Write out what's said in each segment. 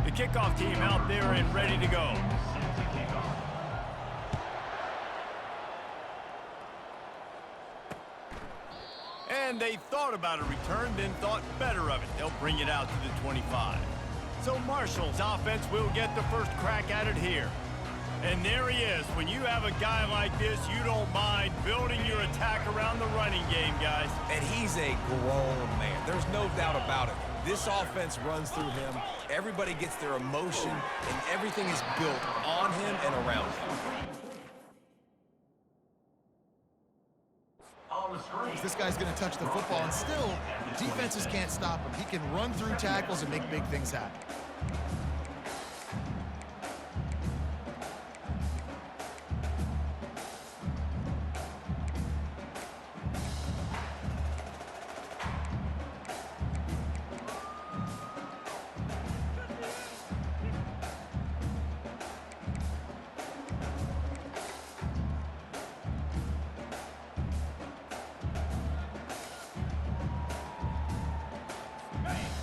The kickoff team out there and ready to go. And they thought about a return, then thought better of it. They'll bring it out to the 25. So Marshall's offense will get the first crack at it here. And there he is. When you have a guy like this, you don't mind building your attack around the running game, guys. And he's a grown man. There's no doubt about it. This offense runs through him. Everybody gets their emotion, and everything is built on him and around him. This guy's going to touch the football, and still, defenses can't stop him. He can run through tackles and make big things happen.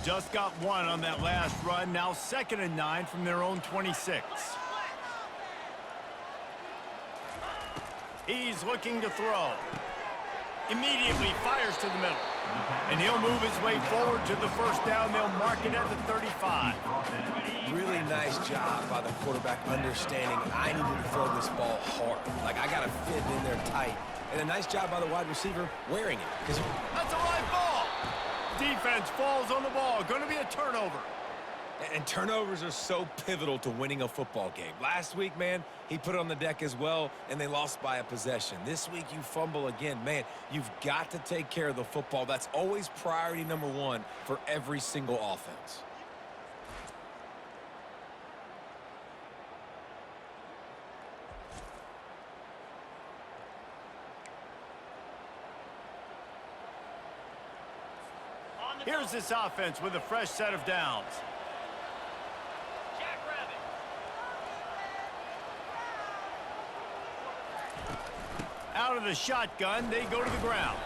Just got one on that last run. Now 2nd and 9 from their own 26. He's looking to throw. Immediately fires to the middle. And he'll move his way forward to the first down. They'll mark it at the 35. Really nice job by the quarterback understanding I needed to throw this ball hard. Like, I got to fit in there tight. And a nice job by the wide receiver wearing it. That's a live ball. Defense falls on the ball. Going to be a turnover. And turnovers are so pivotal to winning a football game. Last week, man, he put it on the deck as well, and they lost by a possession. This week, you fumble again. Man, you've got to take care of the football. That's always priority number one for every single offense. Here's this offense with a fresh set of downs. Out of the shotgun, they go to the ground.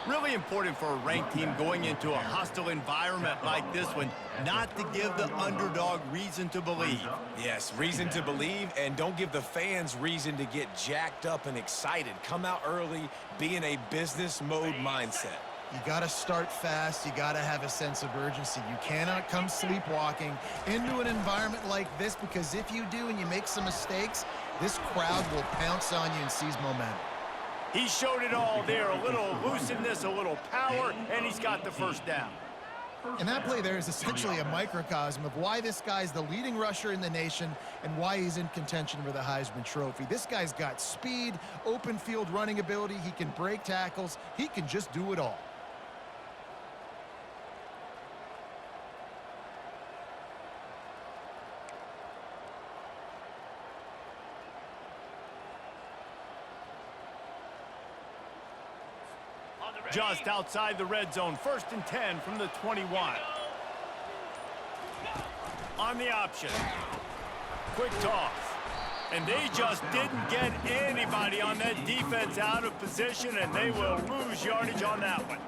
Really important for a ranked team going into a hostile environment like this one, not to give the underdog reason to believe. Yes, reason to believe, and don't give the fans reason to get jacked up and excited. Come out early, be in a business mode mindset. You got to start fast. You got to have a sense of urgency. You cannot come sleepwalking into an environment like this, because if you do and you make some mistakes, this crowd will pounce on you and seize momentum. He showed it all there, a little elusiveness, a little power, and he's got the first down. And that play there is essentially a microcosm of why this guy's the leading rusher in the nation and why he's in contention for the Heisman Trophy. This guy's got speed, open field running ability. He can break tackles. He can just do it all. Just outside the red zone, 1st and 10 from the 21. On the option. Quick toss. And they just didn't get anybody on that defense out of position, and they will lose yardage on that one.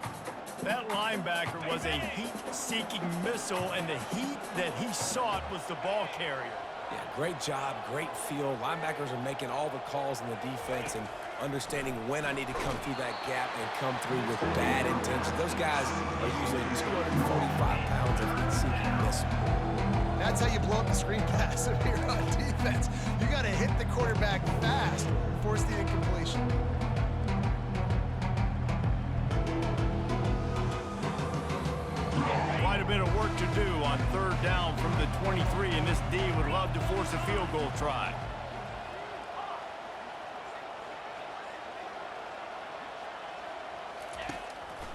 That linebacker was a heat-seeking missile, and the heat that he sought was the ball carrier. Yeah, great job, great feel. Linebackers are making all the calls in the defense and understanding when I need to come through that gap and come through with bad intention. Those guys are usually 245 pounds of heat-seeking missile. That's how you blow up the screen pass if you're on defense. You got to hit the quarterback fast and force the incompletion. Quite a bit of work to do on 3rd down from the 23, and this D would love to force a field goal try.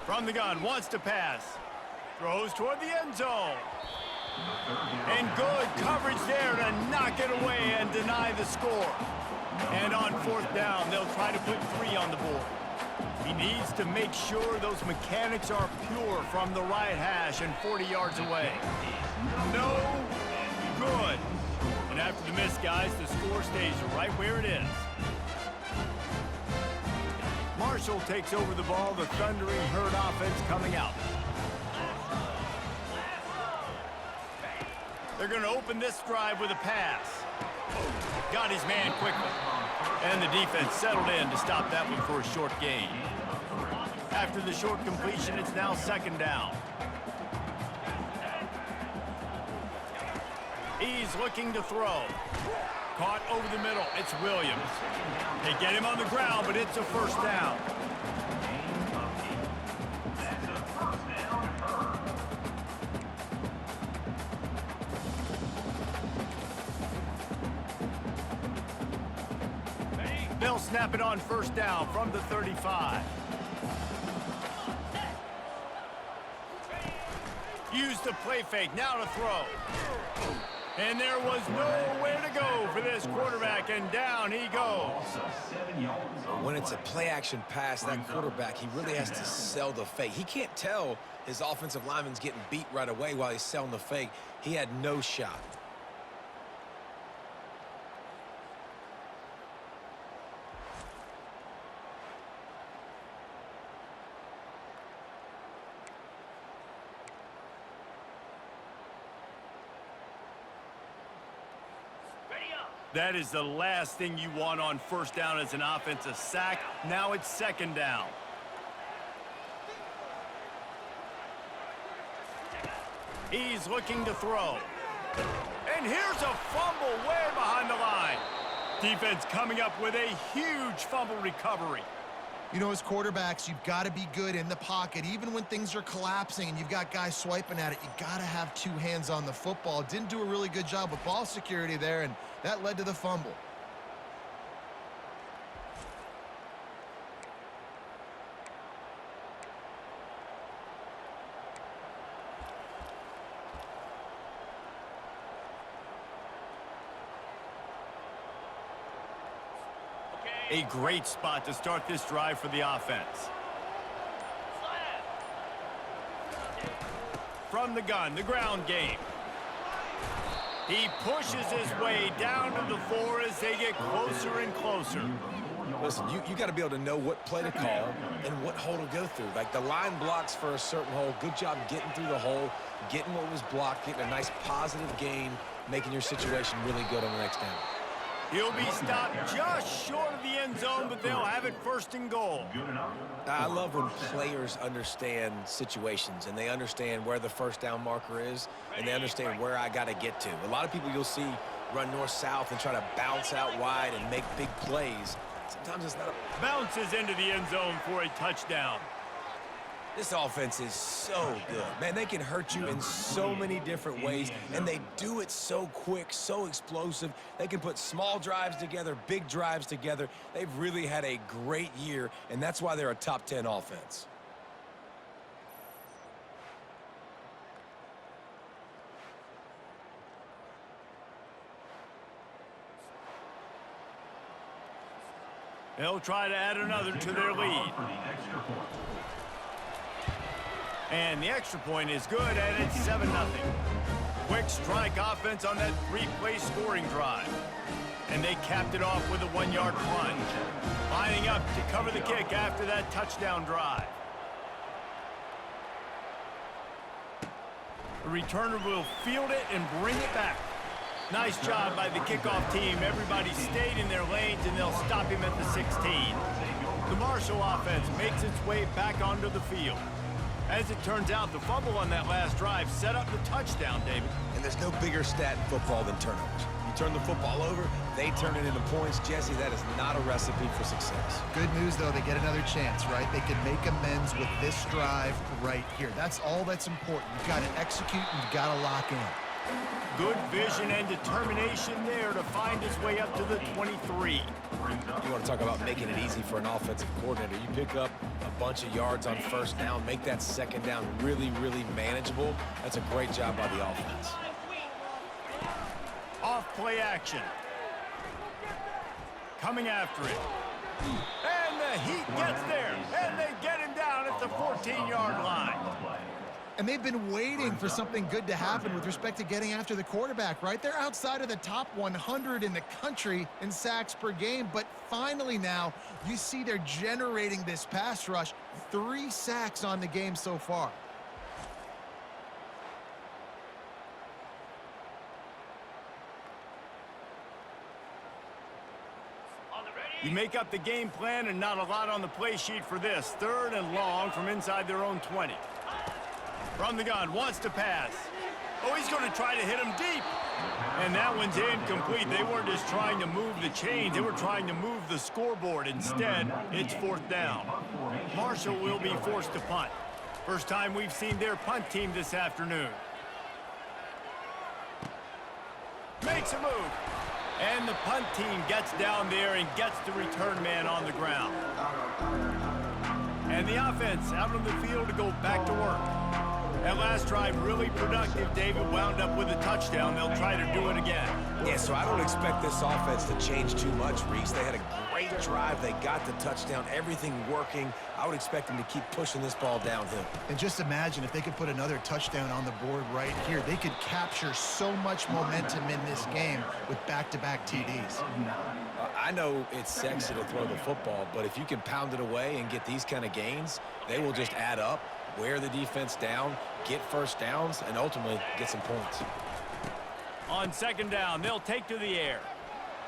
From the gun, wants to pass. Throws toward the end zone. And good coverage there to knock it away and deny the score. And on 4th down, they'll try to put 3 on the board. He needs to make sure those mechanics are pure from the right hash and 40 yards away. No good. And after the miss, guys, the score stays right where it is. Marshall takes over the ball, the thundering herd offense coming out. They're going to open this drive with a pass. Got his man quickly. And the defense settled in to stop that one for a short gain. After the short completion, it's now second down. He's looking to throw. Caught over the middle. It's Williams. They get him on the ground, but it's a first down. They'll snap it on first down from the 35. Use the play fake, now to throw. And there was nowhere to go for this quarterback, and down he goes. When it's a play-action pass, that quarterback, he really has to sell the fake. He can't tell his offensive lineman's getting beat right away while he's selling the fake. He had no shot. That is the last thing you want on first down as an offensive sack. Now it's second down. He's looking to throw. And here's a fumble way behind the line. Defense coming up with a huge fumble recovery. You know, as quarterbacks, you've got to be good in the pocket. Even when things are collapsing and you've got guys swiping at it, you got to have two hands on the football. Didn't do a really good job with ball security there, and that led to the fumble. A great spot to start this drive for the offense. From the gun, the ground game. He pushes his way down to the 4 as they get closer and closer. Listen, you got to be able to know what play to call and what hole to go through. Like the line blocks for a certain hole. Good job getting through the hole, getting what was blocked, getting a nice positive gain, making your situation really good on the next down. He'll be stopped just short of the end zone, but they'll have it first and goal. I love when players understand situations and they understand where the first down marker is and they understand where I got to get to. A lot of people you'll see run north-south and try to bounce out wide and make big plays. Sometimes it's not a... Bounces into the end zone for a touchdown. This offense is so good. Man, they can hurt you in so many different ways, and they do it so quick, so explosive. They can put small drives together, big drives together. They've really had a great year, and that's why they're a top 10 offense. They'll try to add another to their lead. And the extra point is good, and it's 7-0. Quick strike offense on that 3-play scoring drive. And they capped it off with a 1-yard plunge. Lining up to cover the kick after that touchdown drive. The returner will field it and bring it back. Nice job by the kickoff team. Everybody stayed in their lanes, and they'll stop him at the 16. The Marshall offense makes its way back onto the field. As it turns out, the fumble on that last drive set up the touchdown, David. And there's no bigger stat in football than turnovers. You turn the football over, they turn it into points. Jesse, that is not a recipe for success. Good news, though, they get another chance, right? They can make amends with this drive right here. That's all that's important. You've got to execute, and you've got to lock in. Good vision and determination there to find his way up to the 23. You want to talk about making it easy for an offensive coordinator. You pick up a bunch of yards on first down, make that second down really, really manageable. That's a great job by the offense. Off play action. Coming after it. And the Heat gets there, and they get him down at the 14-yard line. And they've been waiting for something good to happen with respect to getting after the quarterback, right? They're outside of the top 100 in the country in sacks per game, but finally now you see they're generating this pass rush. 3 sacks on the game so far. You make up the game plan and not a lot on the play sheet for this. 3rd and long from inside their own 20. From the gun, wants to pass. Oh, he's going to try to hit him deep. And that one's incomplete. They weren't just trying to move the chains. They were trying to move the scoreboard. Instead, it's 4th down. Marshall will be forced to punt. First time we've seen their punt team this afternoon. Makes a move. And the punt team gets down there and gets the return man on the ground. And the offense out on the field to go back to work. That last drive really productive. David wound up with a touchdown. They'll try to do it again. Yeah, so I don't expect this offense to change too much, Reese. They had a great drive. They got the touchdown. Everything working. I would expect them to keep pushing this ball downhill. And just imagine if they could put another touchdown on the board right here. They could capture so much momentum in this game with back-to-back TDs. I know it's sexy to throw the football, but if you can pound it away and get these kind of gains, they will just add up, wear the defense down, get first downs, and ultimately get some points. On 2nd down, they'll take to the air.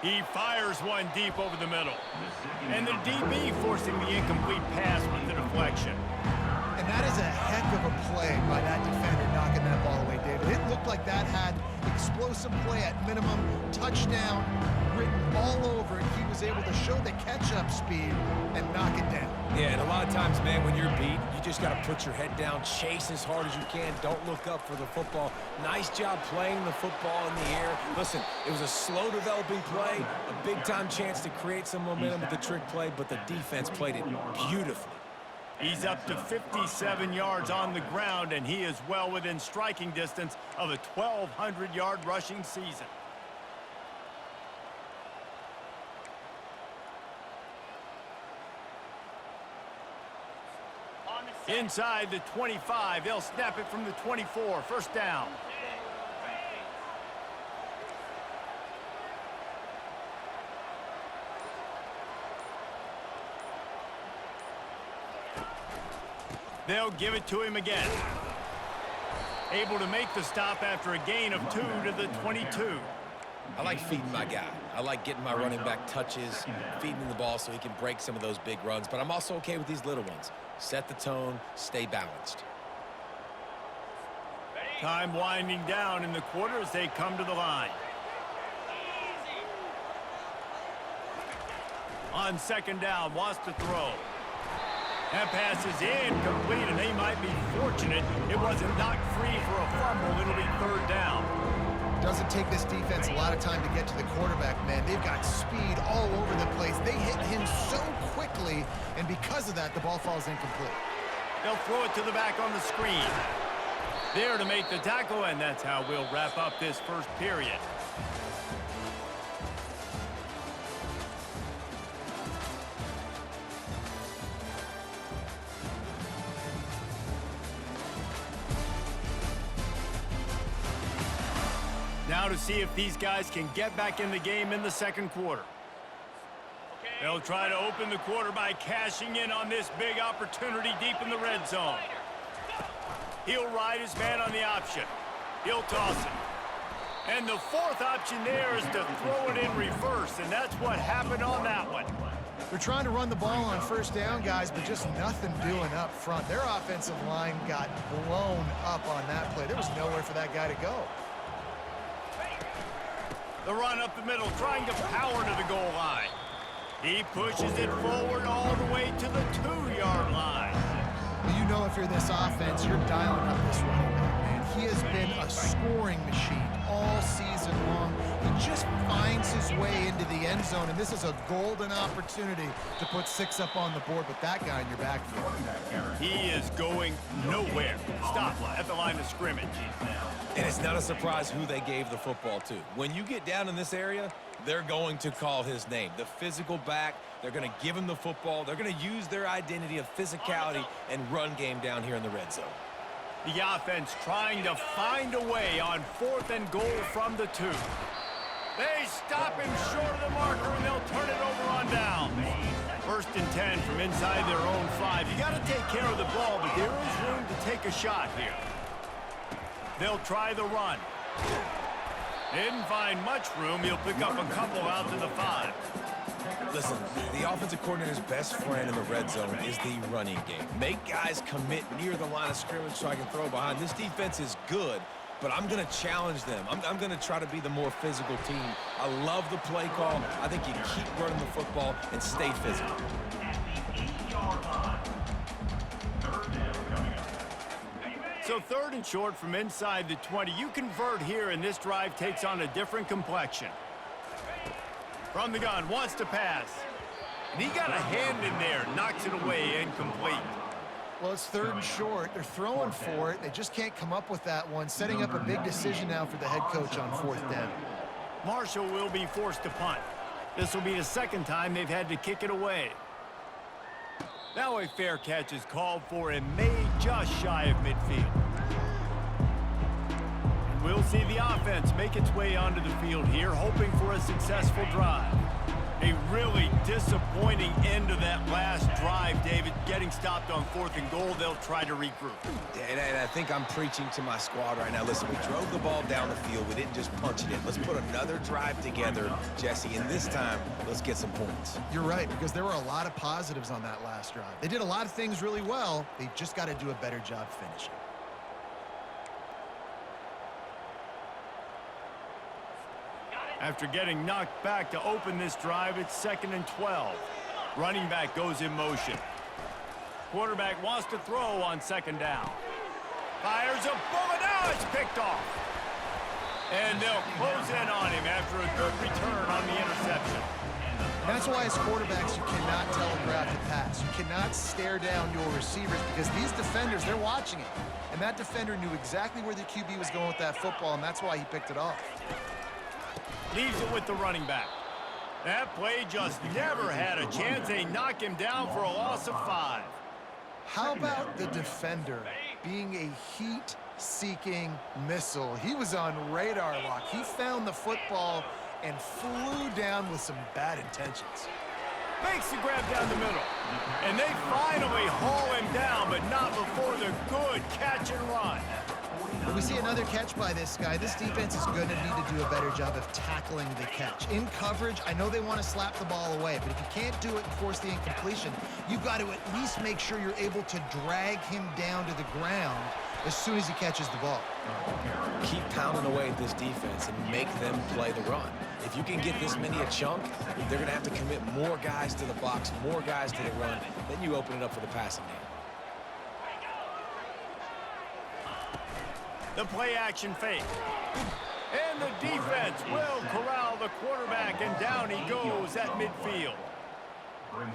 He fires one deep over the middle. And the DB forcing the incomplete pass with the deflection. And that is a heck of a play by that defender knocking that ball away, David. It looked like that had explosive play at minimum, touchdown written all over it. He was able to show the catch-up speed and knock it down. Yeah, and a lot of times, man, when you're beat, you just got to put your head down, chase as hard as you can. Don't look up for the football. Nice job playing the football in the air. Listen, it was a slow developing play, a big-time chance to create some momentum with the trick play, but the defense played it beautifully. He's up to 57 yards on the ground, and he is well within striking distance of a 1,200-yard rushing season. Inside the 25, they'll snap it from the 24. 1st down. They'll give it to him again. Able to make the stop after a gain of 2 to the 22. I like feeding my guy. I like getting my running back touches, feeding him the ball so he can break some of those big runs. But I'm also okay with these little ones. Set the tone, stay balanced. Time winding down in the quarter as they come to the line. On 2nd down, wants to throw. That pass is incomplete, and they might be fortunate it wasn't knocked free for a fumble. It'll be 3rd down. Doesn't take this defense a lot of time to get to the quarterback, man. They've got speed all over the place. They hit him so quickly, and because of that, the ball falls incomplete. They'll throw it to the back on the screen. There to make the tackle, and that's how we'll wrap up this first period. Now to see if these guys can get back in the game in the 2nd quarter. They'll try to open the quarter by cashing in on this big opportunity deep in the red zone. He'll ride his man on the option. He'll toss it. And the 4th option there is to throw it in reverse, and that's what happened on that one. They're trying to run the ball on 1st down, guys, but just nothing doing up front. Their offensive line got blown up on that play. There was nowhere for that guy to go. The run up the middle, trying to power to the goal line. He pushes it forward all the way to the 2-yard line. You know, if you're this offense, you're dialing up this running back, man. He has been a scoring machine all season long. He just finds his way into the end zone, and this is a golden opportunity to put 6 up on the board with that guy in your backfield. He is going nowhere. Stop at the line of scrimmage. And it's not a surprise who they gave the football to. When you get down in this area, they're going to call his name. The physical back, they're going to give him the football. They're going to use their identity of physicality and run game down here in the red zone. The offense trying to find a way on 4th and goal from the 2. They stop him short of the marker, and they'll turn it over on down. 1st and 10 from inside their own 5. You got to take care of the ball, but there is room to take a shot here. They'll try the run. They didn't find much room. He'll pick up a couple out to the 5. Listen, the offensive coordinator's best friend in the red zone is the running game. Make guys commit near the line of scrimmage so I can throw behind. This defense is good, but I'm going to challenge them. I'm going to try to be the more physical team. I love the play call. I think you keep running the football and stay physical. So 3rd and short from inside the 20. You convert here, and this drive takes on a different complexion. From the gun, wants to pass. And he got a hand in there, knocks it away, incomplete. Well, it's 3rd and short. They're throwing for it. They just can't come up with that one, setting up a big decision now for the head coach on 4th down. Marshall will be forced to punt. This will be the 2nd time they've had to kick it away. Now a fair catch is called for and made just shy of midfield. And we'll see the offense make its way onto the field here, hoping for a successful drive. A really disappointing end of that last drive, David. Getting stopped on 4th and goal, they'll try to regroup. And I think I'm preaching to my squad right now. Listen, we drove the ball down the field. We didn't just punch it in. Let's put another drive together, Jesse, and this time, let's get some points. You're right, because there were a lot of positives on that last drive. They did a lot of things really well. They've just got to do a better job finishing. After getting knocked back to open this drive, it's 2nd and 12. Running back goes in motion. Quarterback wants to throw on 2nd down. Fires a bullet. Now it's picked off. And they'll close in on him after a good return on the interception. That's why as quarterbacks, you cannot telegraph the pass. You cannot stare down your receivers because these defenders, they're watching it. And that defender knew exactly where the QB was going with that football, and that's why he picked it off. Leaves it with the running back. That play just never had a chance. They knock him down for a loss of 5. How about the defender being a heat-seeking missile? He was on radar lock. He found the football and flew down with some bad intentions. Makes the grab down the middle. And they finally haul him down, but not before the good catch and run. When we see another catch by this guy, this defense is going to need to do a better job of tackling the catch. In coverage, I know they want to slap the ball away, but if you can't do it and force the incompletion, you've got to at least make sure you're able to drag him down to the ground as soon as he catches the ball. Keep pounding away at this defense and make them play the run. If you can get this many a chunk, they're going to have to commit more guys to the box, more guys to the run. Then you open it up for the passing game. The play action fake. And the defense will corral the quarterback, and down he goes at midfield.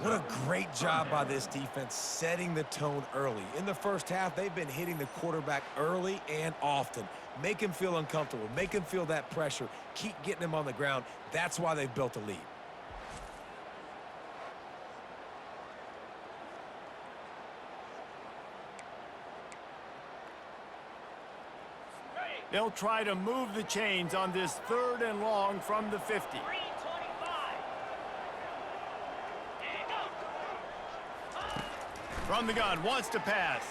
What a great job by this defense setting the tone early. In the first half, they've been hitting the quarterback early and often. Make him feel uncomfortable. Make him feel that pressure. Keep getting him on the ground. That's why they've built a lead. They'll try to move the chains on this 3rd and long from the 50. From the gun, wants to pass.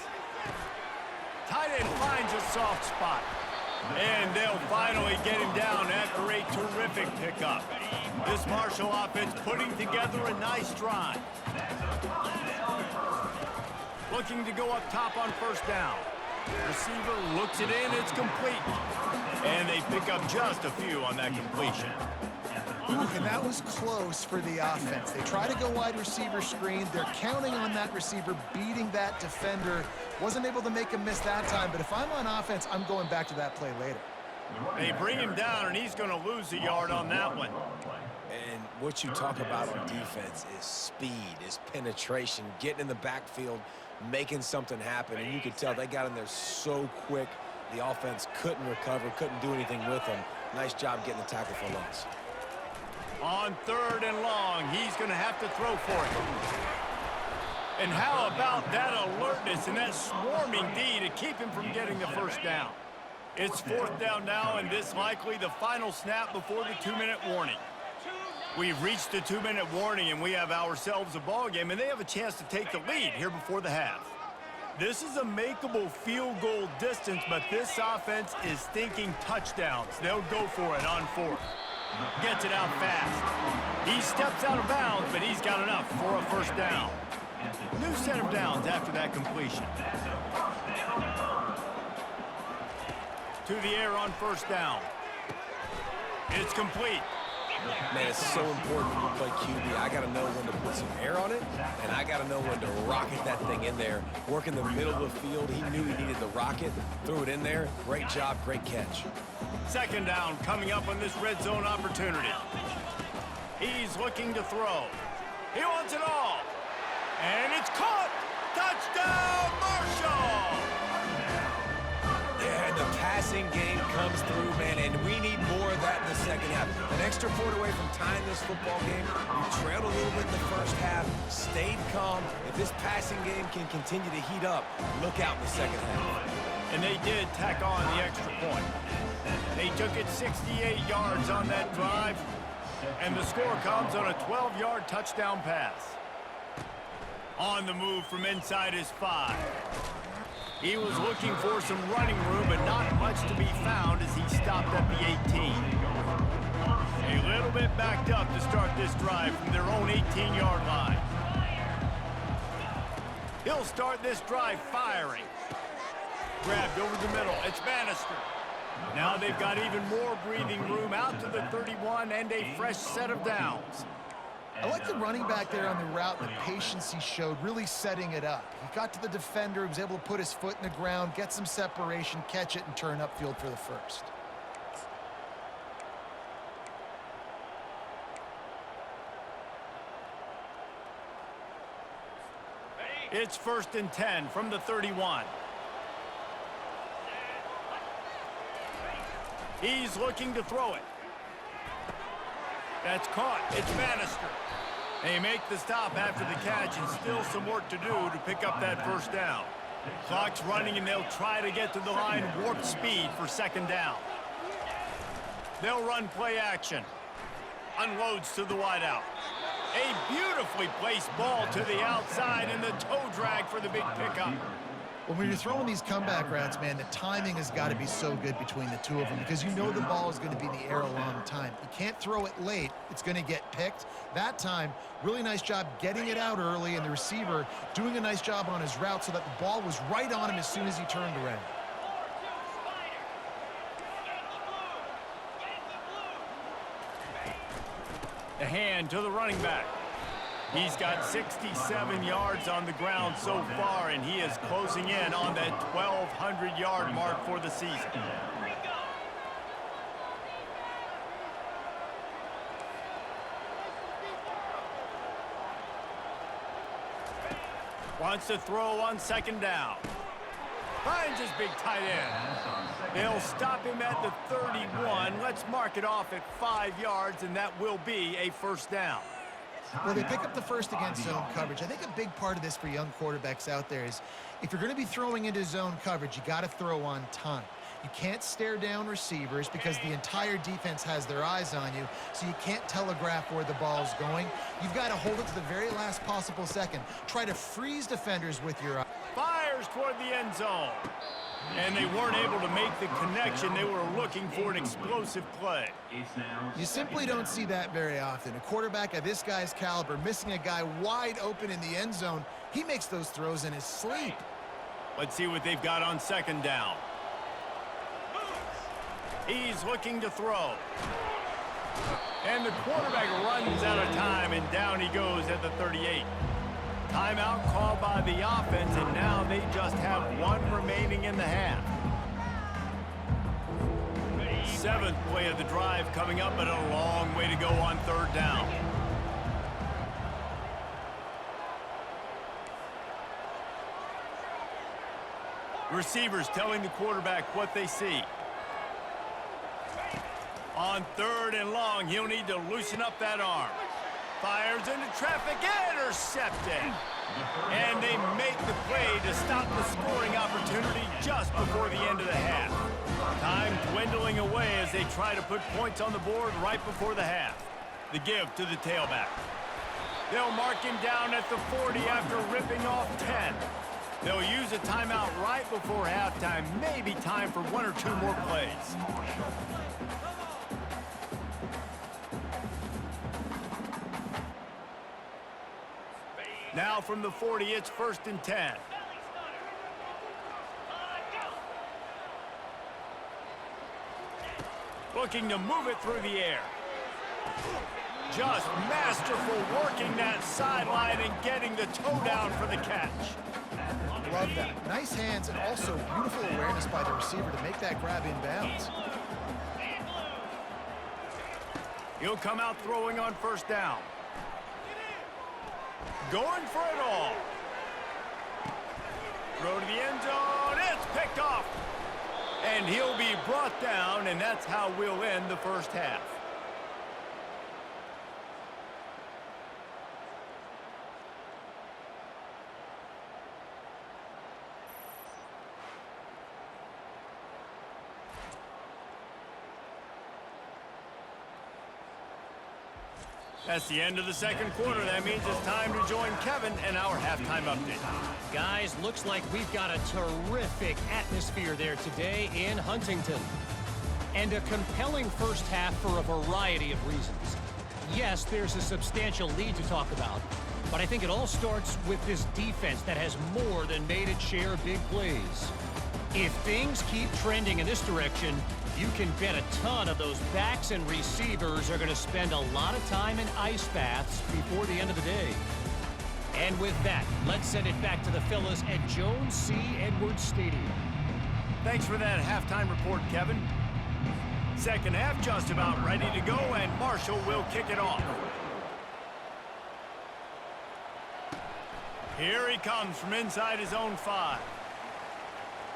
Tight end finds a soft spot. And they'll finally get him down after a terrific pickup. This Marshall offense putting together a nice drive. Looking to go up top on 1st down. Receiver looks it in, it's complete. And they pick up just a few on that completion. Ooh, and that was close for the offense. They try to go wide receiver screen. They're counting on that receiver beating that defender. Wasn't able to make him miss that time, but if I'm on offense, I'm going back to that play later. They bring him down, and he's going to lose a yard on that one. And what you talk about on defense is speed, is penetration, getting in the backfield, making something happen. And you could tell they got in there so quick, the offense couldn't recover, couldn't do anything with them. Nice job getting the tackle for loss. On 3rd and long, he's going to have to throw for it. And how about that alertness and that swarming D to keep him from getting the 1st down? It's 4th down now, and this likely the final snap before the 2-minute warning. We've reached the 2-minute warning, and we have ourselves a ball game, and they have a chance to take the lead here before the half. This is a makeable field goal distance, but this offense is thinking touchdowns. They'll go for it on 4th. Gets it out fast. He steps out of bounds, but he's got enough for a first down. New set of downs after that completion. To the air on first down. It's complete. Man, it's so important when you play QB. I got to know when to put some air on it, and I got to know when to rocket that thing in there. Work in the middle of the field. He knew he needed the rocket, threw it in there. Great job, great catch. Second down coming up on this red zone opportunity. He's looking to throw. He wants it all. And it's caught. Touchdown, Marshall! Yeah, and the passing game comes through, man, and we need more of that in the second half. An extra point away from tying this football game. We trailed a little bit in the first half, stayed calm. If this passing game can continue to heat up, look out in the second half. And they did tack on the extra point. They took it 68 yards on that drive, and the score comes on a 12-yard touchdown pass. On the move from inside his 5. He was looking for some running room, but not much to be found as he stopped at the 18. A little bit backed up to start this drive from their own 18-yard line. He'll start this drive firing. Grabbed over the middle. It's Bannister. Now they've got even more breathing room out to the 31 and a fresh set of downs. I like the running back there on the route and the patience he showed, really setting it up. He got to the defender, he was able to put his foot in the ground, get some separation, catch it, and turn upfield for the first. It's 1st and 10 from the 31. He's looking to throw it. That's caught. It's Bannister. They make the stop after the catch, and still some work to do to pick up that first down. Clock's running, and they'll try to get to the line warp speed for second down. They'll run play action. Unloads to the wideout. A beautifully placed ball to the outside, and the toe drag for the big pickup. Well, when you're throwing these comeback routes, man, the timing has got to be so good between the two of them because you know the ball is going to be in the air a long time. You can't throw it late. It's going to get picked. That time, really nice job getting it out early, and the receiver doing a nice job on his route so that the ball was right on him as soon as he turned around. The hand to the running back. He's got 67 yards on the ground so far, and he is closing in on that 1,200-yard mark for the season. Wants to throw on second down. Finds his big tight end. They'll stop him at the 31. Let's mark it off at 5 yards, and that will be a first down. Well, they pick up the first against zone coverage. I think a big part of this for young quarterbacks out there is if you're going to be throwing into zone coverage, you got to throw on time. You can't stare down receivers because the entire defense has their eyes on you, so you can't telegraph where the ball's going. You've got to hold it to the very last possible second. Try to freeze defenders with your eyes. Fires toward the end zone. And they weren't able to make the connection. They were looking for an explosive play. You simply don't see that very often. A quarterback of this guy's caliber missing a guy wide open in the end zone. He makes those throws in his sleep. Let's see what they've got on second down. He's looking to throw. And the quarterback runs out of time, and down he goes at the 38. Timeout called by the offense, and now they just have one remaining in the half. 7th play of the drive coming up, but a long way to go on third down. Receivers telling the quarterback what they see. On 3rd and long, he'll need to loosen up that arm. Fires into traffic, intercepted. And they make the play to stop the scoring opportunity just before the end of the half. Time dwindling away as they try to put points on the board right before the half. The give to the tailback. They'll mark him down at the 40 after ripping off 10. They'll use a timeout right before halftime. Maybe time for 1 or 2 more plays. Now from the 40, it's 1st and 10. Looking to move it through the air. Just masterful working that sideline and getting the toe down for the catch. Love that. Nice hands and also beautiful awareness by the receiver to make that grab inbounds. He'll come out throwing on 1st down. Going for it all. Throw to the end zone. It's picked off. And he'll be brought down, and that's how we'll end the 1st half. That's the end of the 2nd quarter. That means it's time to join Kevin and our halftime update. Guys, looks like we've got a terrific atmosphere there today in Huntington. And a compelling 1st half for a variety of reasons. Yes, there's a substantial lead to talk about, but I think it all starts with this defense that has more than made its share of big plays. If things keep trending in this direction, you can bet a ton of those backs and receivers are going to spend a lot of time in ice baths before the end of the day. And with that, let's send it back to the fellas at Jones C. Edwards Stadium. Thanks for that halftime report, Kevin. 2nd half just about ready to go, and Marshall will kick it off. Here he comes from inside his own 5.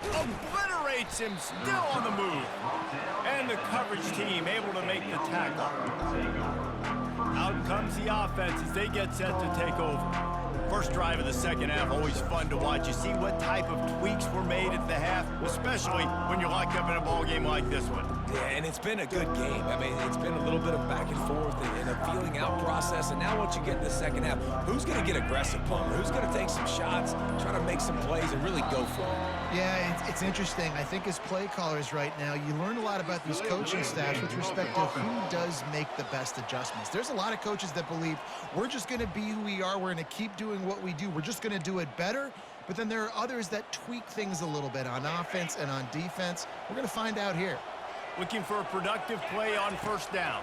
Obliterates him, still on the move. And the coverage team able to make the tackle. Out comes the offense as they get set to take over. First drive of the 2nd half, always fun to watch. You see what type of tweaks were made at the half, especially when you're locked up in a ball game like this one. Yeah, and it's been a good game. I mean, it's been a little bit of back and forth and a feeling out process. And now once you get in the 2nd half, who's going to get aggressive, Plummer? Who's going to take some shots, try to make some plays, and really go for it? Yeah, it's interesting. I think as play callers right now, you learn a lot about these coaching staffs with respect to who does make the best adjustments. There's a lot of coaches that believe we're just going to be who we are. We're going to keep doing what we do. We're just going to do it better. But then there are others that tweak things a little bit on offense and on defense. We're going to find out here. Looking for a productive play on 1st down.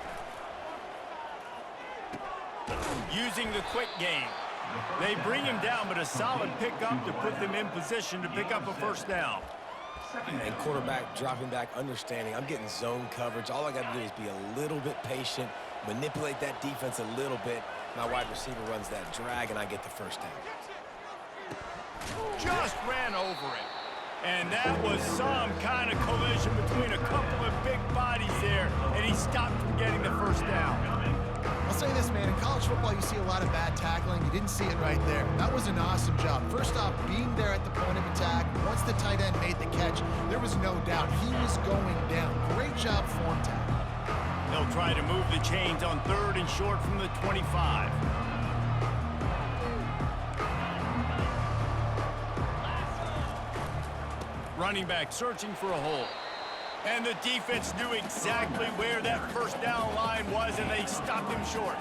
Using the quick game. They bring him down, but a solid pickup to put them in position to pick up a 1st down. And quarterback dropping back, understanding I'm getting zone coverage. All I got to do is be a little bit patient, manipulate that defense a little bit. My wide receiver runs that drag, and I get the 1st down. Just ran over it. And that was some kind of collision between a couple of big bodies there, and he stopped from getting the 1st down. I'll say this, man. In college football, you see a lot of bad tackling. You didn't see it right there. That was an awesome job. First off, being there at the point of attack. Once the tight end made the catch, there was no doubt he was going down. Great job form tackle. They'll try to move the chains on 3rd and short from the 25. Running back searching for a hole. And the defense knew exactly where that 1st down line was, and they stopped him short.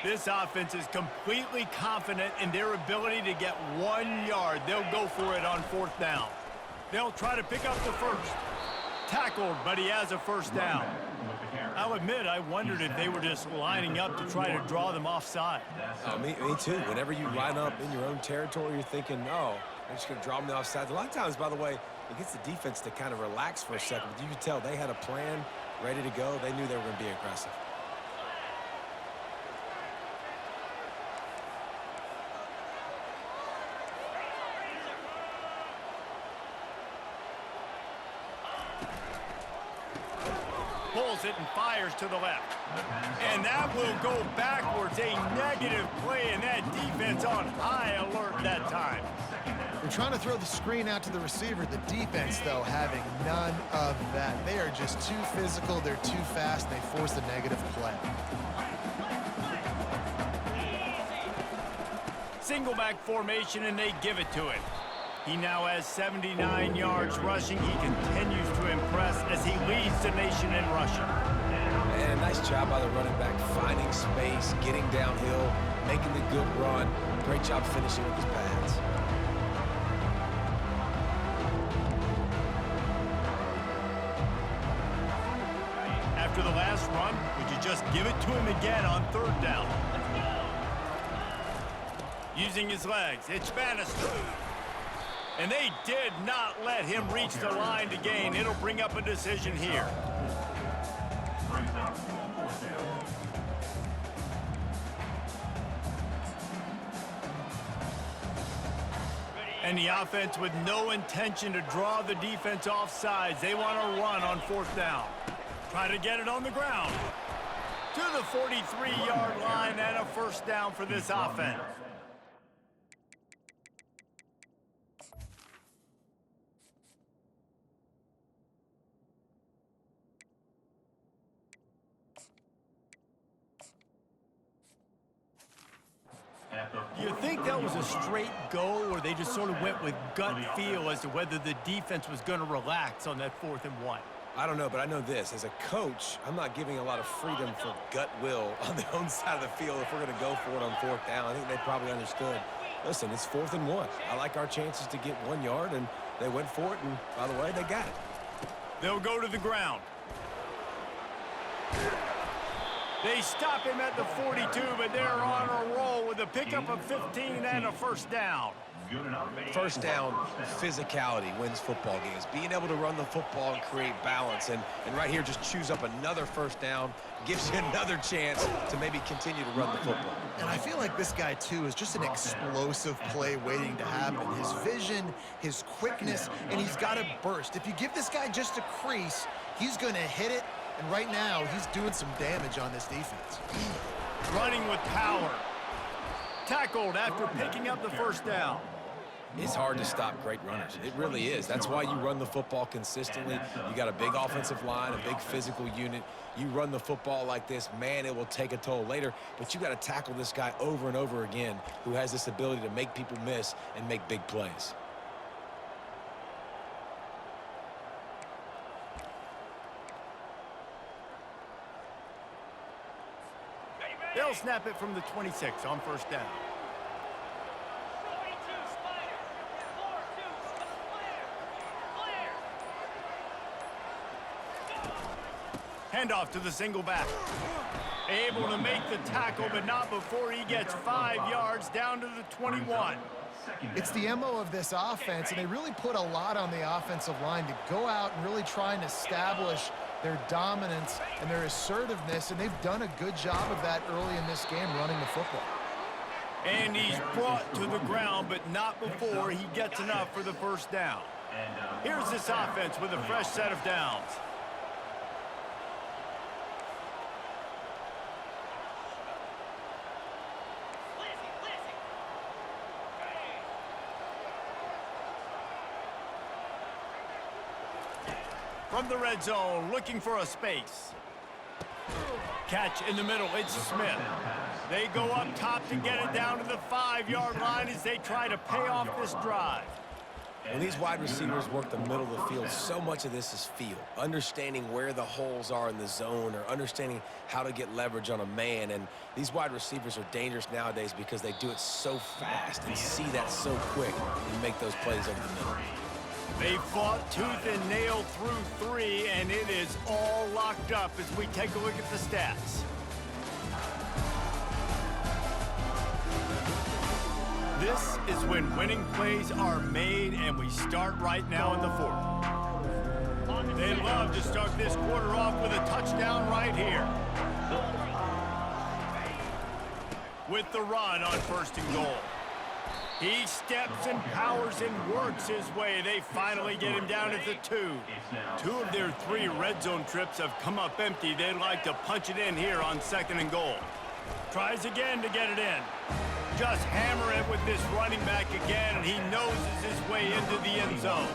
This offense is completely confident in their ability to get 1 yard. They'll go for it on 4th down. They'll try to pick up the 1st. Tackled, but he has a 1st down. I'll admit, I wondered if they were just lining up to try to draw them offside. Oh, me too. Whenever you line up in your own territory, you're thinking, oh, they're just going to draw them offside. A lot of times, by the way, it gets the defense to kind of relax for a second. But you can tell they had a plan ready to go. They knew they were going to be aggressive. Pulls it and fires to the left. And that will go backwards. A negative play, and that defense on high alert that time. They're trying to throw the screen out to the receiver. The defense, though, having none of that. They are just too physical. They're too fast. They force the negative play. Single back formation, and they give it to him. He now has 79 yards rushing. He continues to impress as he leads the nation in rushing. And nice job by the running back, finding space, getting downhill, making the good run. Great job finishing with his pads. After the last run, would you just give it to him again on third down? Using his legs, it's Bannister. And they did not let him reach the line to gain. It'll bring up a decision here. And the offense with no intention to draw the defense off sides. They want to run on fourth down. Try to get it on the ground. To the 43-yard line and a first down for this offense. Do you think that was a straight go, or they just sort of went with gut feel as to whether the defense was going to relax on that 4th and 1? I don't know, but I know this. As a coach, I'm not giving a lot of freedom for gut will on their own side of the field if we're going to go for it on fourth down. I think they probably understood. Listen, it's 4th and 1. I like our chances to get 1 yard, and they went for it, and by the way, they got it. They'll go to the ground. They stop him at the 42, but they're on a roll with a pickup of 15 and a first down. First down, physicality wins football games. Being able to run the football and create balance. And right here, just choose up another first down, gives you another chance to maybe continue to run the football. And I feel like this guy, too, is just an explosive play waiting to happen. His vision, his quickness, and he's got a burst. If you give this guy just a crease, he's going to hit it. And right now, he's doing some damage on this defense. Running with power. Tackled after picking up the first down. It's hard to stop great runners. It really is. That's why you run the football consistently. You got a big offensive line, a big physical unit. You run the football like this, man, it will take a toll later. But you got to tackle this guy over and over again who has this ability to make people miss and make big plays. They'll snap it from the 26 on first down. Handoff to the single back. Able to make the tackle, but not before he gets 5 yards down to the 21. It's the MO of this offense, and they really put a lot on the offensive line to go out and really try and establish their dominance and their assertiveness, and they've done a good job of that early in this game running the football. And he's brought to the ground, but not before he gets enough for the first down. Here's this offense with a fresh set of downs. From the red zone, looking for a space. Catch in the middle, it's Smith. They go up top to get it down to the 5-yard line as they try to pay off this drive. When these wide receivers work the middle of the field, so much of this is feel. Understanding where the holes are in the zone or understanding how to get leverage on a man. And these wide receivers are dangerous nowadays because they do it so fast and see that so quick and make those plays over the middle. They fought tooth and nail through 3, and it is all locked up as we take a look at the stats. This is when winning plays are made, and we start right now in the 4th. They love to start this quarter off with a touchdown right here. With the run on first and goal. He steps and powers and works his way. They finally get him down at the 2. 2 of their 3 red zone trips have come up empty. They'd like to punch it in here on second and goal. Tries again to get it in. Just hammer it with this running back again, and he noses his way into the end zone.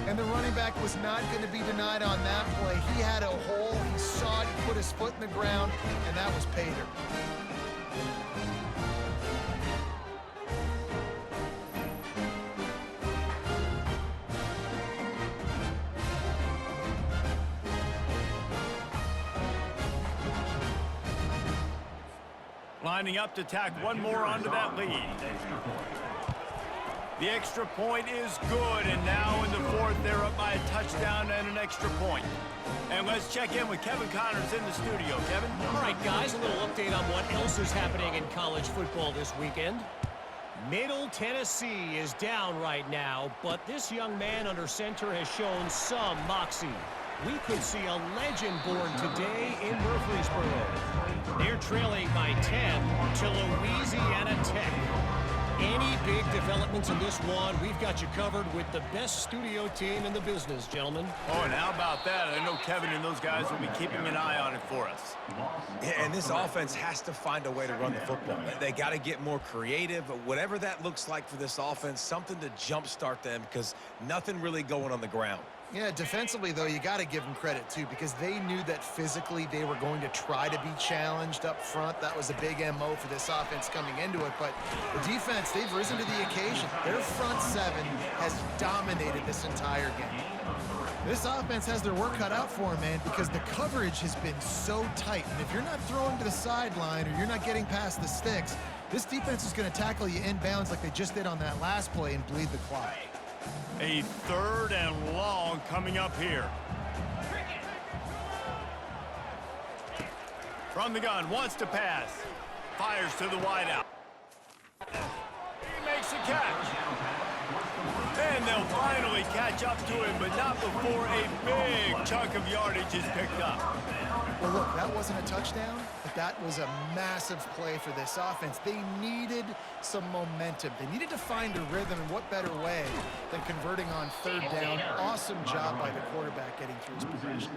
And the running back was not going to be denied on that play. He had a hole, he saw it, he put his foot in the ground, and that was pay dirt. Lining up to tack one more onto that lead. The extra point is good, and now in the fourth, they're up by a touchdown and an extra point. And let's check in with Kevin Connors in the studio. Kevin? All right, guys, a little update on what else is happening in college football this weekend. Middle Tennessee is down right now, but this young man under center has shown some moxie. We could see a legend born today in Murfreesboro. They're trailing by 10 to Louisiana Tech. Any big developments in this one, we've got you covered with the best studio team in the business, gentlemen. Oh, and how about that? I know Kevin and those guys will be keeping an eye on it for us. Yeah, and this offense has to find a way to run the football. They got to get more creative, but whatever that looks like for this offense, something to jumpstart them because nothing really going on the ground. Yeah, defensively, though, you got to give them credit, too, because they knew that physically they were going to try to be challenged up front. That was a big MO for this offense coming into it. But the defense, they've risen to the occasion. Their front seven has dominated this entire game. This offense has their work cut out for them, man, because the coverage has been so tight. And if you're not throwing to the sideline or you're not getting past the sticks, this defense is going to tackle you inbounds like they just did on that last play and bleed the clock. A 3rd and long coming up here. From the gun, wants to pass. Fires to the wideout. He makes a catch. And they'll finally catch up to him, but not before a big chunk of yardage is picked up. Well, look, that wasn't a touchdown, but that was a massive play for this offense. They needed some momentum. They needed to find a rhythm, and what better way than converting on 3rd down. Awesome job by the quarterback getting through his progression.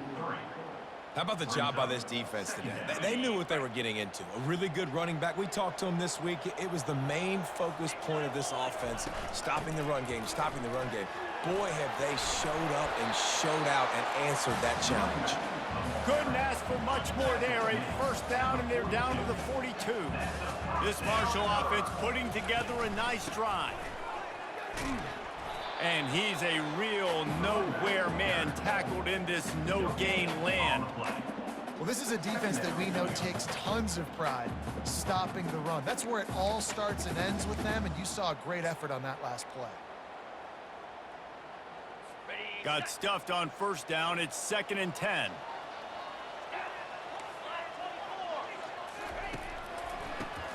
How about the job by this defense today? They knew what they were getting into. A really good running back. We talked to him this week. It was the main focus point of this offense, stopping the run game, stopping the run game. Boy, have they showed up and showed out and answered that challenge. Couldn't ask for much more there. A 1st down, and they're down to the 42. This Marshall offense putting together a nice drive. And he's a real nowhere man tackled in this no-gain land. Well, this is a defense that we know takes tons of pride stopping the run. That's where it all starts and ends with them, and you saw a great effort on that last play. Got stuffed on 1st down. It's 2nd and 10.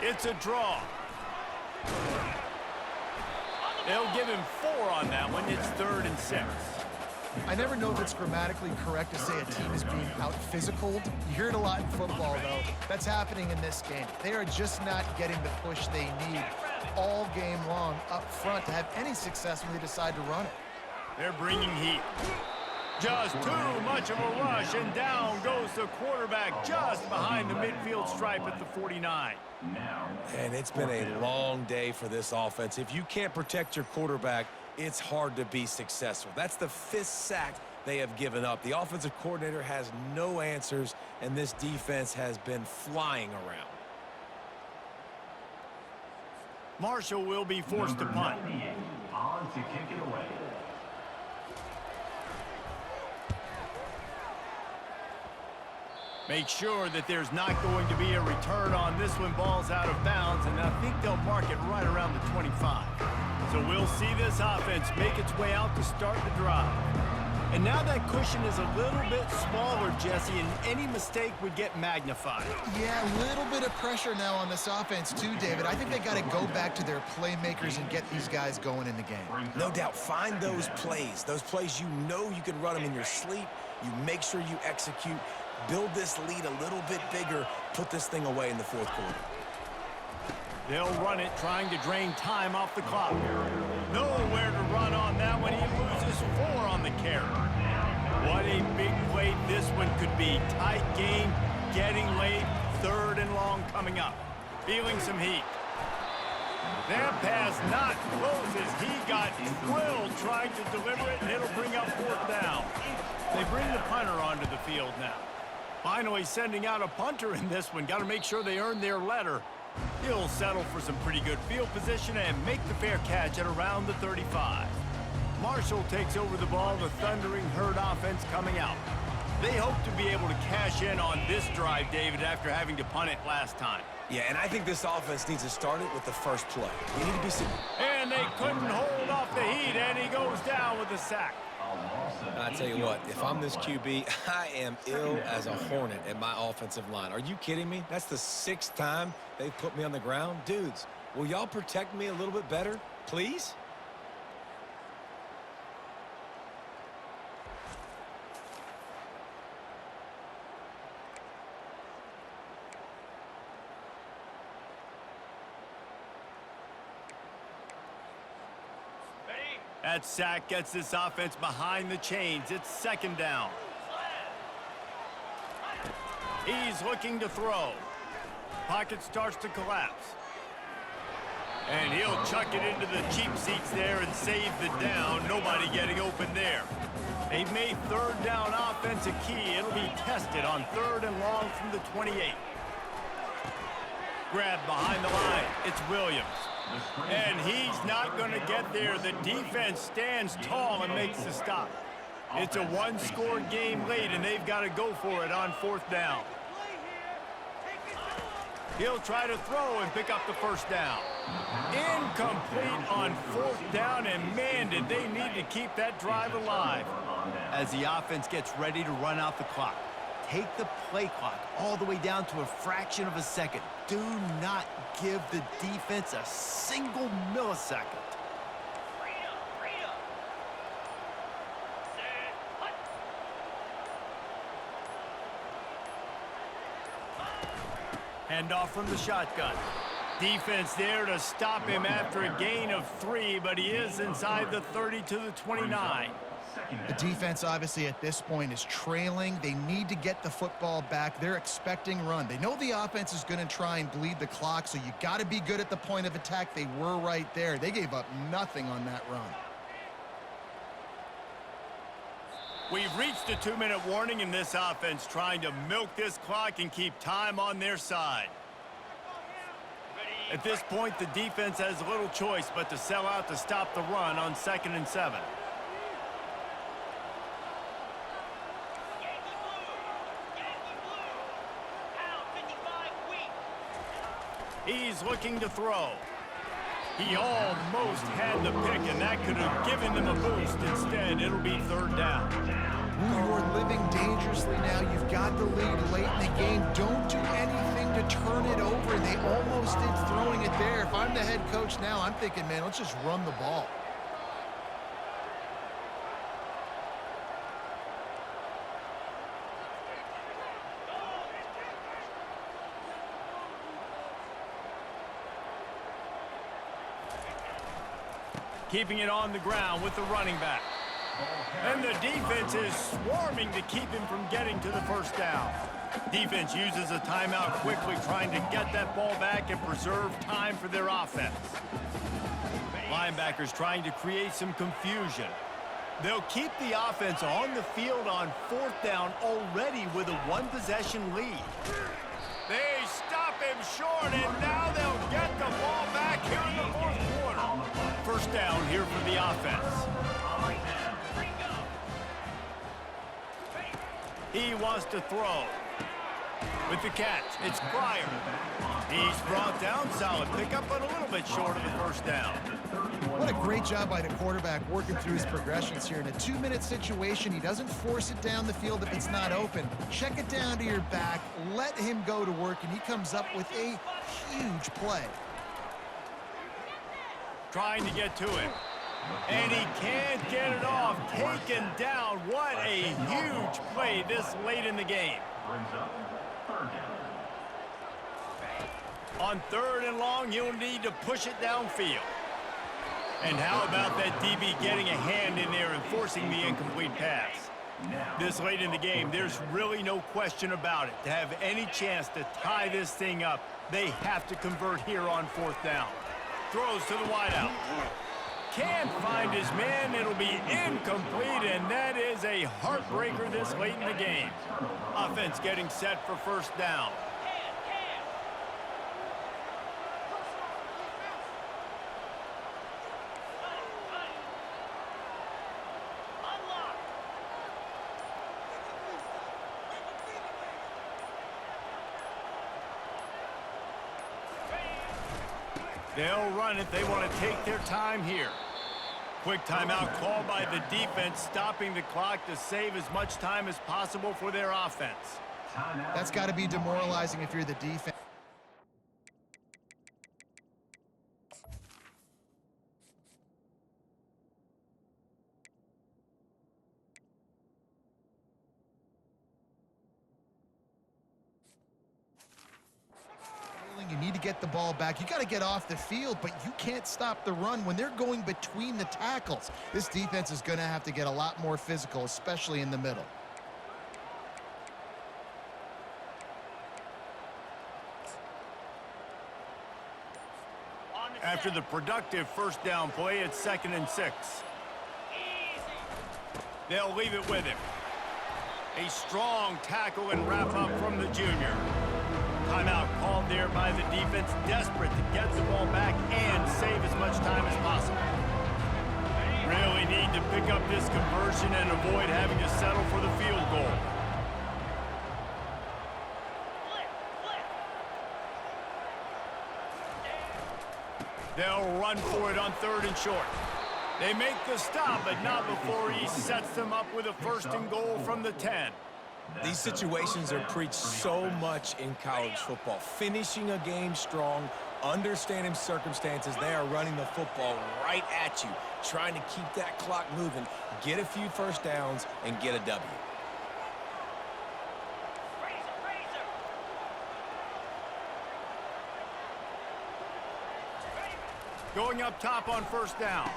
It's a draw. They'll give him 4 on that one. It's 3rd and 6. I never know if it's grammatically correct to say a team is being out-physicaled. You hear it a lot in football, though. That's happening in this game. They are just not getting the push they need all game long up front to have any success when they decide to run it. They're bringing heat. Just too much of a rush, and down goes the quarterback just behind the midfield stripe at the 49. And it's been a long day for this offense. If you can't protect your quarterback, it's hard to be successful. That's the 5th sack they have given up. The offensive coordinator has no answers, and this defense has been flying around. Marshall will be forced to punt. On to kick it away. Make sure that there's not going to be a return on this one. Ball's out of bounds, and I think they'll mark it right around the 25. So we'll see this offense make its way out to start the drive. And now that cushion is a little bit smaller, Jesse, and any mistake would get magnified. Yeah, a little bit of pressure now on this offense too, David. I think they got to go back to their playmakers and get these guys going in the game. No doubt, find those plays you know you can run them in your sleep. You make sure you execute. Build this lead a little bit bigger. Put this thing away in the 4th quarter. They'll run it, trying to drain time off the clock. Nowhere to run on that one. He loses 4 on the carry. What a big play this one could be. Tight game, getting late, 3rd and long coming up. Feeling some heat. That pass not close as he got drilled trying to deliver it, and it'll bring up 4th down. They bring the punter onto the field now. Finally sending out a punter in this one. Got to make sure they earn their letter. He'll settle for some pretty good field position and make the fair catch at around the 35. Marshall takes over the ball. The Thundering Herd offense coming out. They hope to be able to cash in on this drive, David, after having to punt it last time. Yeah, and I think this offense needs to start it with the first play. They need to be... And they couldn't hold off the heat, and he goes down with a sack. And I tell you what, if I'm this QB, I am ill as a hornet at my offensive line. Are you kidding me? That's the 6th time they've put me on the ground. Dudes, will y'all protect me a little bit better, please? That sack gets this offense behind the chains. It's 2nd down. He's looking to throw. Pocket starts to collapse. And he'll chuck it into the cheap seats there and save the down. Nobody getting open there. They've made 3rd down offense a key. It'll be tested on 3rd and long from the 28. Grab behind the line. It's Williams. And he's not going to get there. The defense stands tall and makes the stop. It's a 1-score game late, and they've got to go for it on 4th down. He'll try to throw and pick up the 1st down. Incomplete on 4th down, and man, did they need to keep that drive alive. As the offense gets ready to run out the clock, take the play clock all the way down to a fraction of a second. Do not give the defense a single millisecond. Handoff from the shotgun. Defense there to stop him after a gain of 3, but he is inside the 30 to the 29. The defense, obviously, at this point is trailing. They need to get the football back. They're expecting run. They know the offense is going to try and bleed the clock, so you got to be good at the point of attack. They were right there. They gave up nothing on that run. We've reached a 2-minute warning in this offense, trying to milk this clock and keep time on their side. At this point, the defense has little choice but to sell out to stop the run on 2nd and 7. He's looking to throw. He almost had the pick, and that could have given them a boost. Instead, it'll be 3rd down. You're living dangerously now. You've got the lead late in the game. Don't do anything to turn it over. They almost did throwing it there. If I'm the head coach now, I'm thinking, man, let's just run the ball. Keeping it on the ground with the running back. And the defense is swarming to keep him from getting to the 1st down. Defense uses a timeout quickly, trying to get that ball back and preserve time for their offense. Linebackers trying to create some confusion. They'll keep the offense on the field on 4th down already with a 1-possession lead. They stop him short, and now they'll get the ball back here in the 4th quarter. 1st down here for the offense. He wants to throw. With the catch, it's Pryor. He's brought down, solid pickup, but a little bit short of the 1st down. What a great job by the quarterback working through his progressions here. In a 2-minute situation, he doesn't force it down the field if it's not open. Check it down to your back, let him go to work, and he comes up with a huge play. Trying to get to him. And he can't get it off. Taken down. What a huge play this late in the game. On 3rd and long, you'll need to push it downfield. And how about that DB getting a hand in there and forcing the incomplete pass? This late in the game, there's really no question about it. To have any chance to tie this thing up, they have to convert here on 4th down. Throws to the wideout. Can't find his man. It'll be incomplete, and that is a heartbreaker this late in the game. Offense getting set for 1st down. They'll run it. They want to take their time here. Quick timeout called by the defense, stopping the clock to save as much time as possible for their offense. That's got to be demoralizing if you're the defense. You need to get the ball back. You got to get off the field, but you can't stop the run when they're going between the tackles. This defense is going to have to get a lot more physical, especially in the middle. After the productive first down play, it's 2nd and 6. They'll leave it with him. A strong tackle and wrap up from the junior. Timeout called there by the defense, desperate to get the ball back and save as much time as possible. Really need to pick up this conversion and avoid having to settle for the field goal. They'll run for it on 3rd and short. They make the stop, but not before he sets them up with a 1st and goal from the 10. These situations are preached so much in college football. Finishing a game strong, understanding circumstances. They are running the football right at you, trying to keep that clock moving, get a few first downs, and get a W. Going up top on 1st down.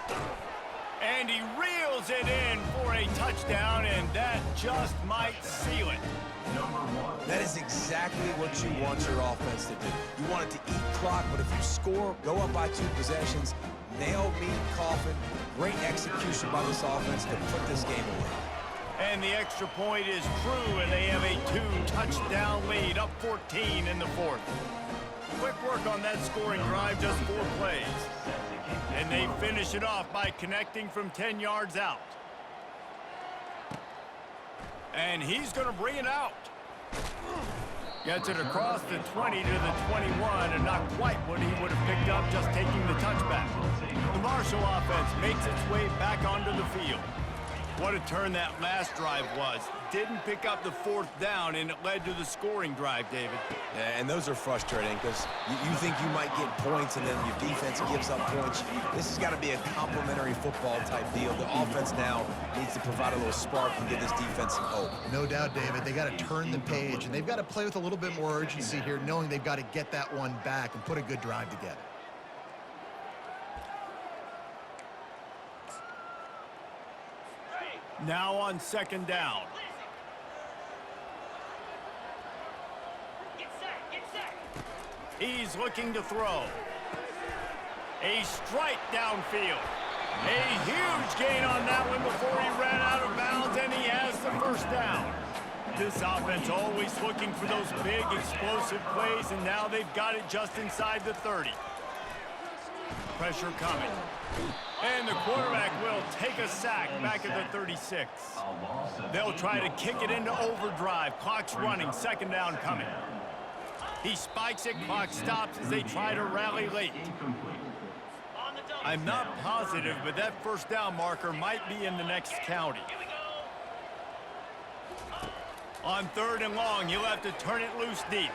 And he reels it in for a touchdown, and that just might seal it. That is exactly what you want your offense to do. You want it to eat clock, but if you score, go up by 2 possessions, nail meat coffin, great execution by this offense to put this game away. And the extra point is true, and they have a 2-touchdown lead, up 14 in the 4th. Quick work on that scoring drive, just 4 plays. And they finish it off by connecting from 10 yards out. And he's going to bring it out. Gets it across the 20 to the 21, and not quite what he would have picked up just taking the touchback. The Marshall offense makes its way back onto the field. What a turn that last drive was. Didn't pick up the 4th down, and it led to the scoring drive, David. Yeah, and those are frustrating because you think you might get points and then your defense gives up points. This has got to be a complementary football type deal. The offense now needs to provide a little spark and give this defense some hope. No doubt, David. They got to turn the page, and they've got to play with a little bit more urgency here, knowing they've got to get that one back and put a good drive together. Now on 2nd down. He's looking to throw. A strike downfield. A huge gain on that one before he ran out of bounds, and he has the 1st down. This offense always looking for those big, explosive plays, and now they've got it just inside the 30. Pressure coming. And the quarterback will take a sack back at the 36. They'll try to kick it into overdrive. Clock's running, 2nd down coming. He spikes it, clock stops as they try to rally late. I'm not positive, but that 1st down marker might be in the next county. On 3rd and long, he'll have to turn it loose deep.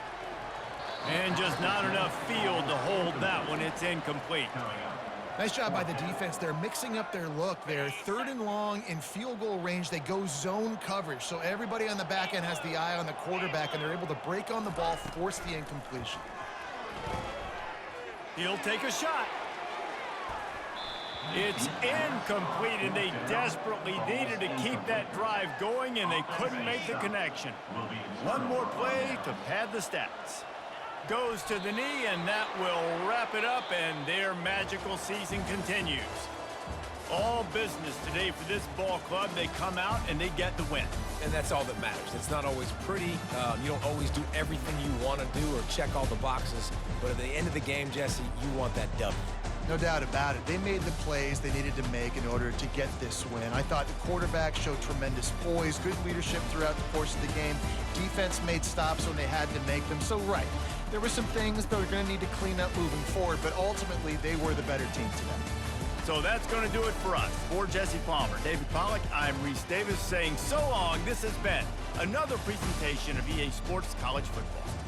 And just not enough field to hold that one. It's incomplete. Nice job by the defense. They're mixing up their look there. 3rd and long in field goal range. They go zone coverage. So everybody on the back end has the eye on the quarterback, and they're able to break on the ball, force the incompletion. He'll take a shot. It's incomplete, and they desperately needed to keep that drive going, and they couldn't make the connection. One more play to pad the stats. Goes to the knee, and that will wrap it up, and their magical season continues. All business today for this ball club. They come out, and they get the win. And that's all that matters. It's not always pretty. You don't always do everything you want to do or check all the boxes. But at the end of the game, Jesse, you want that W. No doubt about it. They made the plays they needed to make in order to get this win. I thought the quarterback showed tremendous poise, good leadership throughout the course of the game. Defense made stops when they had to make them. So, right, There were some things that we're going to need to clean up moving forward, but ultimately they were the better team today. So that's going to do it for us. For Jesse Palmer, David Pollack, I'm Reese Davis saying so long. This has been another presentation of EA Sports College Football.